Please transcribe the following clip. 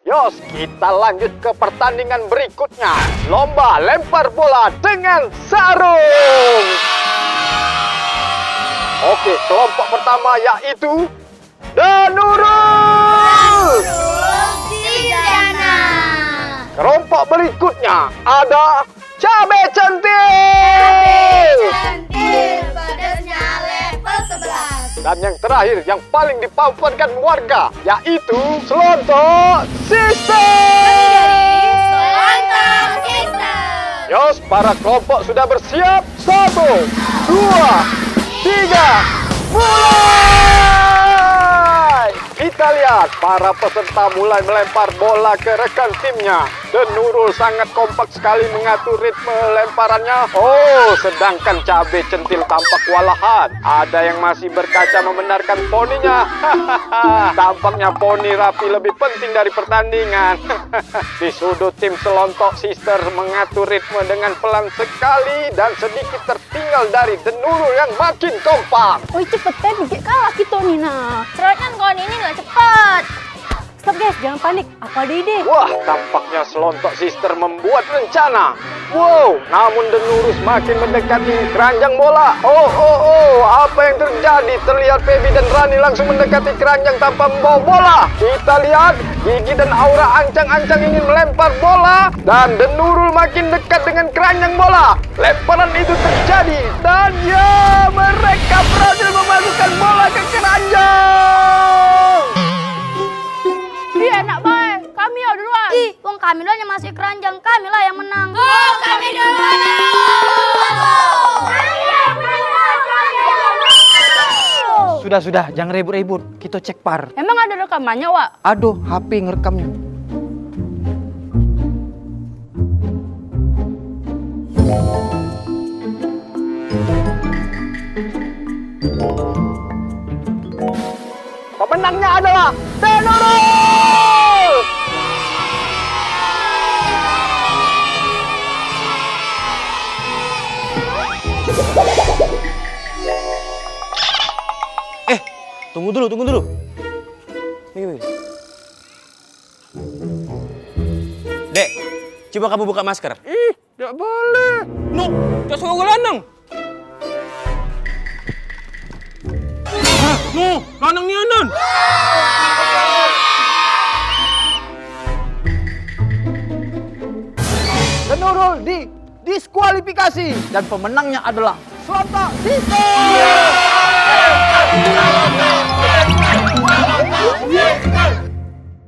Yos, kita lanjut ke pertandingan berikutnya. Lomba lempar bola dengan sarung. Oke, kelompok pertama yaitu Danurul. Kelompok berikutnya ada Cabe Centil. Pedasnya level 11. Dan yang terakhir, yang paling difavoritkan warga, yaitu Selontok Sistem. Selontok Sistem. Yos, para kelompok sudah bersiap. 1, 2, 3, mulai! Kita lihat para peserta mulai melempar bola ke rekan timnya. Dan Nurul sangat kompak sekali mengatur ritme lemparannya. Oh, sedangkan Cabe Centil tampak kewalahan. Ada yang masih berkaca membenarkan poninya. Tampaknya poni Rapi lebih penting dari pertandingan. Di sudut tim Selontok Sister mengatur ritme dengan pelan sekali dan sedikit tertinggal dari Nurul yang makin kompak. Oi cepet teh, bigit kalah kita nih nah. Seratnya kawan ini nggak cepat. Stop guys, jangan panik. Aku ada ide. Wah, tampaknya Selontok Sister membuat rencana. Wow, namun Denurus makin mendekati keranjang bola. Oh, apa yang terjadi? Terlihat Feby dan Rani langsung mendekati keranjang tanpa membawa bola. Kita lihat, Gigi dan Aura ancang-ancang ingin melempar bola. Dan Denurul makin dekat dengan keranjang bola. Lemparan itu terjadi. Dan ya, mereka berhasil memasukkan bola ke keranjang. Iya enak baik. Kami ya duluan. Ih, wong kami duluan yang masuk keranjang, kami lah yang menang. Oh, kami duluan. Sudah, jangan ribut-ribut. Kita cek par. Emang ada rekamannya, Wak? Aduh, HP ngerekamnya. Pemenangnya adalah Denurul. Tunggu dulu. Nih. Dek, coba kamu buka masker. Ih, tidak boleh. No, tas gue lanang. No, lanang ni anan. Denurul diskualifikasi dan pemenangnya adalah Selontok Sistem.